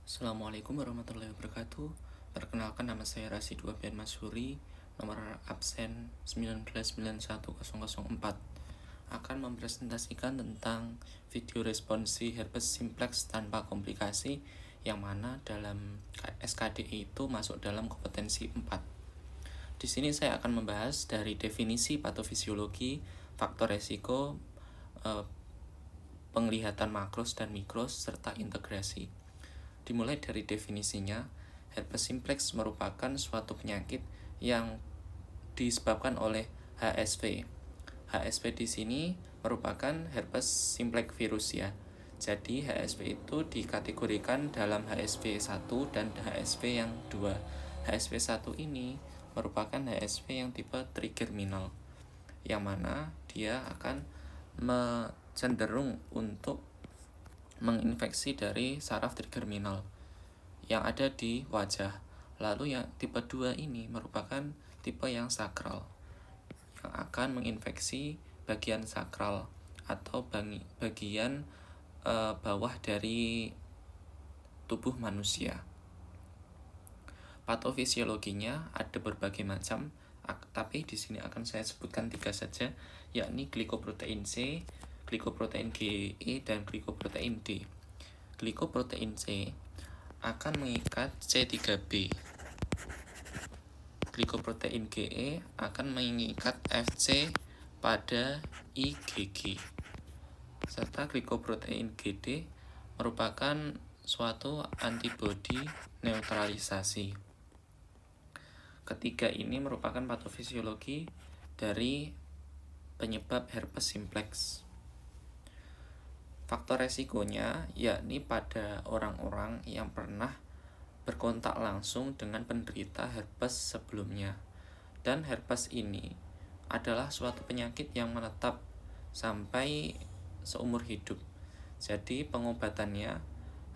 Assalamualaikum warahmatullahi wabarakatuh. Perkenalkan, nama saya Rasid Wabian Masyuri, nomor absen 1991004. Akan mempresentasikan tentang video responsi herpes simplex tanpa komplikasi, yang mana dalam SKDI itu masuk dalam kompetensi 4. Di sini saya akan membahas dari definisi patofisiologi, faktor resiko, penglihatan makros dan mikros, serta integrasi. Dimulai dari definisinya, herpes simplex merupakan suatu penyakit yang disebabkan oleh HSV. HSV di sini merupakan herpes simplex virus ya. Jadi HSV itu dikategorikan dalam HSV 1 dan HSV yang 2. HSV 1 ini merupakan HSV yang tipe trigerminal, yang mana dia akan cenderung untuk menginfeksi dari saraf trigerminal yang ada di wajah. Lalu yang tipe 2 ini merupakan tipe yang sakral, yang akan menginfeksi bagian sakral atau bagian bawah dari tubuh manusia. Patofisiologinya ada berbagai macam, tapi di sini akan saya sebutkan 3 saja, yakni glikoprotein C, glikoprotein GE, dan glikoprotein D. Glikoprotein C akan mengikat C3b. Glikoprotein GE akan mengikat Fc pada IgG. Serta glikoprotein GD merupakan suatu antibodi neutralisasi. Ketiga ini merupakan patofisiologi dari penyebab herpes simplex. Faktor resikonya yakni pada orang-orang yang pernah berkontak langsung dengan penderita herpes sebelumnya. Dan herpes ini adalah suatu penyakit yang menetap sampai seumur hidup. Jadi pengobatannya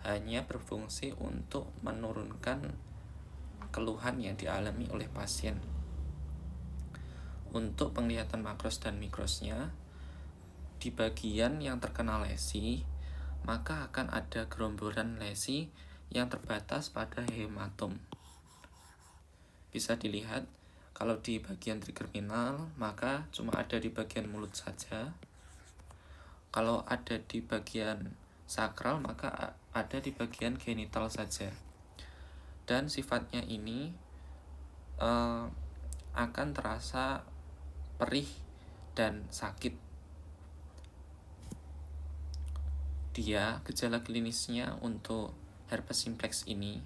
hanya berfungsi untuk menurunkan keluhan yang dialami oleh pasien. Untuk penglihatan makros dan mikrosnya, di bagian yang terkena lesi, maka akan ada gerombolan lesi yang terbatas pada hematom. Bisa dilihat, kalau di bagian trigerminal, maka cuma ada di bagian mulut saja. Kalau ada di bagian sakral, maka ada di bagian genital saja. Dan sifatnya ini akan terasa perih dan sakit. Gejala klinisnya untuk herpes simplex ini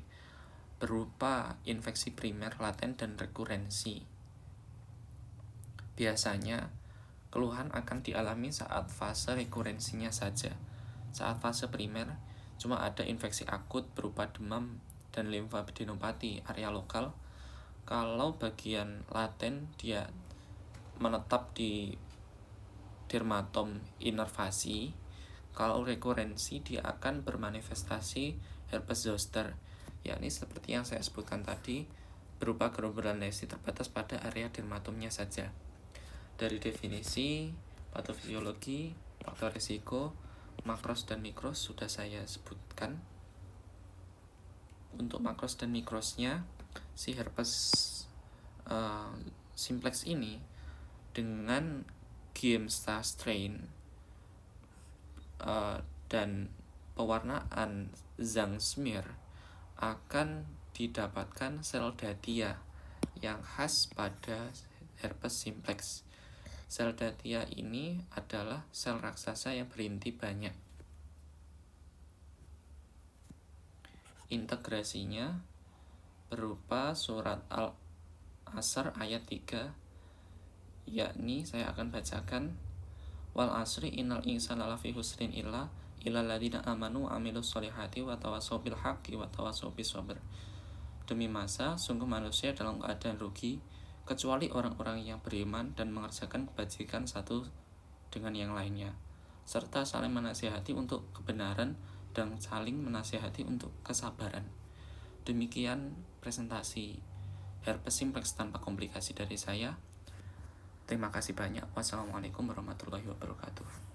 berupa infeksi primer, laten, dan rekurensi. Biasanya keluhan akan dialami saat fase rekurensinya saja. Saat fase primer cuma ada infeksi akut berupa demam dan limfadenopati area lokal. Kalau bagian laten dia menetap di dermatom inervasi. Kalau rekurensi dia akan bermanifestasi herpes zoster, yakni seperti yang saya sebutkan tadi, berupa gerombolan lesi terbatas pada area dermatomnya saja. Dari definisi, patofisiologi, faktor risiko, makros dan mikros sudah saya sebutkan. Untuk makros dan mikrosnya, si herpes simplex ini dengan Giemsa strain dan pewarnaan Zangsmere akan didapatkan sel datia yang khas pada herpes simplex. Sel datia ini adalah sel raksasa yang berinti banyak. Integrasinya berupa surat Al-Asr ayat 3, yakni saya akan bacakan: wal asri innal insana lafi husrin illal ladzina amanu amilus solihati wa tawassaw bil haqqi wa tawassaw bis sabr. Demi masa, sungguh manusia dalam keadaan rugi, kecuali orang-orang yang beriman dan mengerjakan kebajikan satu dengan yang lainnya, serta saling menasihati untuk kebenaran dan saling menasihati untuk kesabaran. Demikian presentasi herpes simplex tanpa komplikasi dari saya. Terima kasih banyak. Wassalamualaikum warahmatullahi wabarakatuh.